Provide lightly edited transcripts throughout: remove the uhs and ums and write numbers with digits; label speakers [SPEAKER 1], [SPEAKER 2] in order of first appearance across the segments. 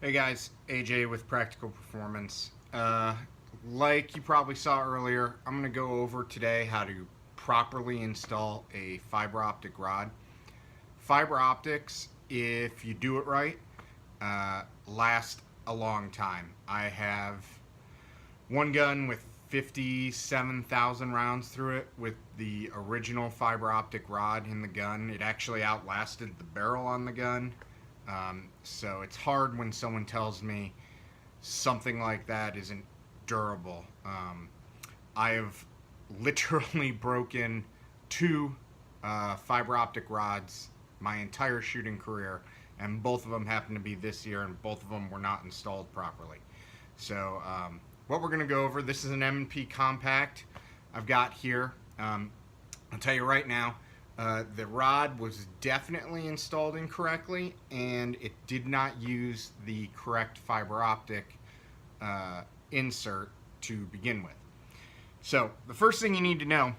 [SPEAKER 1] Hey guys, AJ with Practical Performance. Like you probably saw earlier, I'm going to go over today how to properly install a fiber optic rod. Fiber optics, if you do it right, last a long time. I have one gun with 57,000 rounds through it with the original fiber optic rod in the gun. It actually outlasted the barrel on the gun. So it's hard when someone tells me something like that isn't durable. I have literally broken two fiber optic rods my entire shooting career, and both of them happen to be this year, and both of them were not installed properly. So what we're going to go over, this is an M&P compact I've got here. I'll tell you right now, the rod was definitely installed incorrectly, and it did not use the correct fiber optic insert to begin with. So the first thing you need to know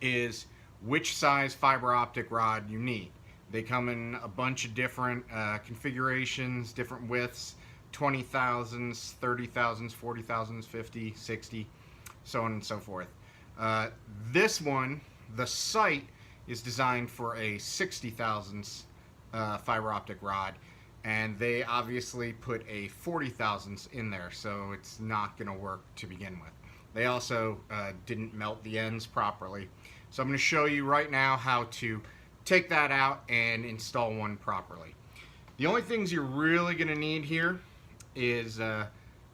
[SPEAKER 1] is which size fiber optic rod you need. They come in a bunch of different configurations, different widths, 20,000s, 30,000s, 40,000s, 50, 60, so on and so forth. This one, the sight, is designed for a 60,000s fiber optic rod, and they obviously put a 40,000s in there, so it's not going to work to begin with. They also didn't melt the ends properly. So I'm going to show you right now how to take that out and install one properly. The only things you're really going to need here is a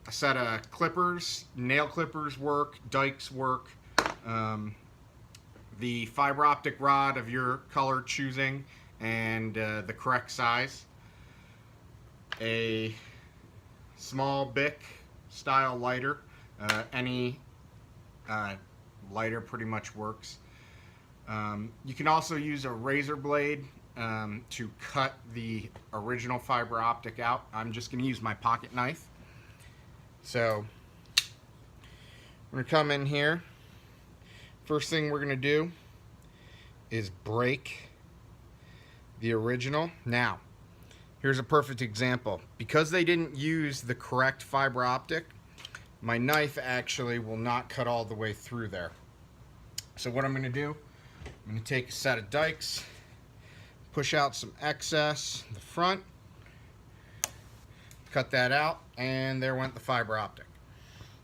[SPEAKER 1] set of clippers. Nail clippers work, dikes work, the fiber optic rod of your color choosing, and the correct size. A small Bic style lighter. Any lighter pretty much works. You can also use a razor blade to cut the original fiber optic out. I'm just going to use my pocket knife. So I'm going to come in here. First thing we're going to do is break the original. Now, here's a perfect example. Because they didn't use the correct fiber optic, my knife actually will not cut all the way through there. So what I'm going to do, I'm going to take a set of dikes, push out some excess in the front, cut that out, and there went the fiber optic.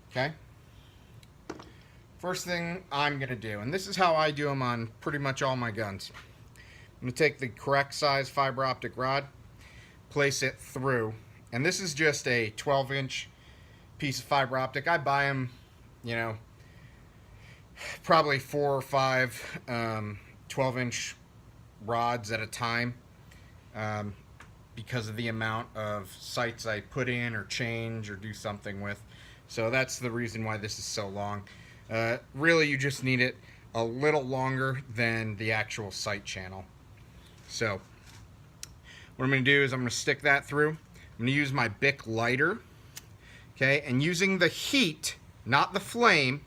[SPEAKER 1] Okay? First thing I'm going to do, and this is how I do them on pretty much all my guns. I'm going to take the correct size fiber optic rod, place it through, and this is just a 12-inch piece of fiber optic. I buy them, you know, probably 4 or 5 12-inch rods at a time because of the amount of sights I put in or change or do something with. So that's the reason why this is so long. Really, you just need it a little longer than the actual sight channel. So what I'm going to do is I'm going to stick that through. I'm going to use my Bic lighter. Okay, and using the heat, not the flame,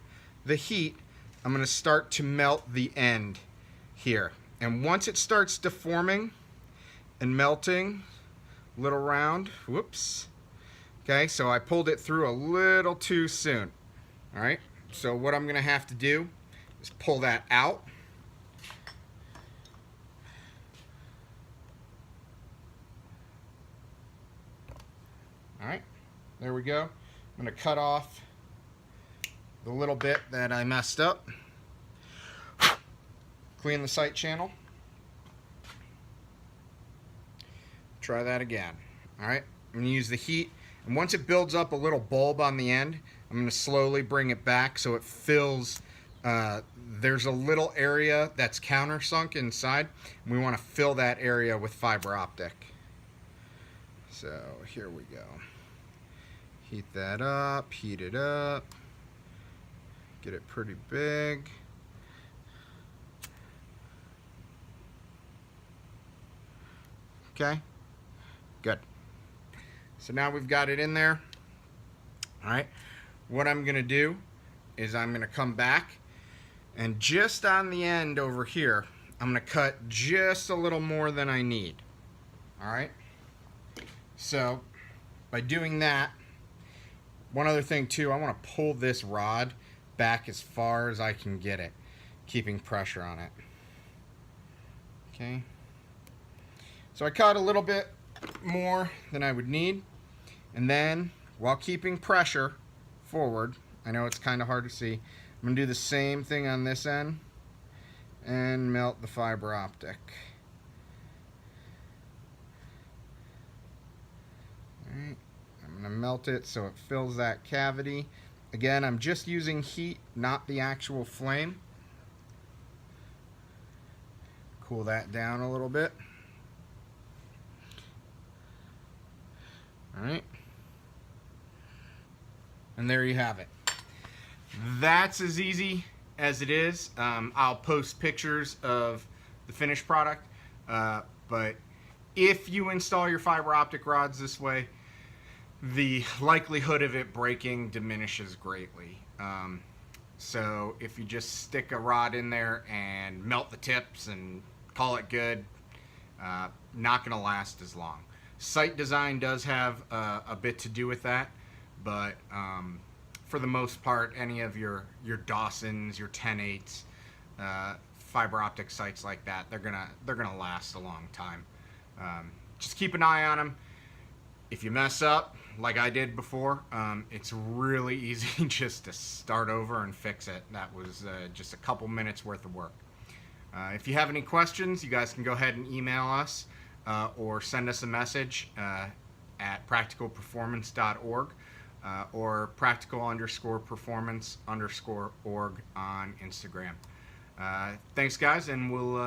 [SPEAKER 1] the heat, I'm going to start to melt the end here. And once it starts deforming and melting, little round, whoops. Okay, so I pulled it through a little too soon. All right, so what I'm going to have to do is pull that out. All right, there we go. I'm going to cut off the little bit that I messed up. Clean the sight channel. Try that again. Alright, I'm going to use the heat, and once it builds up a little bulb on the end, I'm going to slowly bring it back so it fills. There's a little area that's countersunk inside, and we want to fill that area with fiber optic. So here we go. Heat that up, heat it up, get it pretty big. Okay, good. So now we've got it in there. All right, what I'm gonna do is I'm gonna come back, and just on the end over here, I'm gonna cut just a little more than I need. All right, so by doing that, one other thing too, I want to pull this rod back as far as I can get it, keeping pressure on it. Okay. So I cut a little bit more than I would need, and then while keeping pressure forward, I know it's kind of hard to see, I'm going to do the same thing on this end and melt the fiber optic. Alright, I'm going to melt it so it fills that cavity. Again, I'm just using heat, not the actual flame. Cool that down a little bit. Alright. And there you have it. That's as easy as it is. I'll post pictures of the finished product. But if you install your fiber optic rods this way, the likelihood of it breaking diminishes greatly. So if you just stick a rod in there and melt the tips and call it good, not going to last as long. Sight design does have a bit to do with that, but for the most part, any of your Dawsons, your 10/8s, fiber optic sights like that, they're gonna last a long time. Just keep an eye on them. If you mess up, like I did before, it's really easy just to start over and fix it. That was just a couple minutes worth of work. If you have any questions, you guys can go ahead and email us or send us a message at practicalperformance.org or practical_performance_org on Instagram. Thanks, guys, and we'll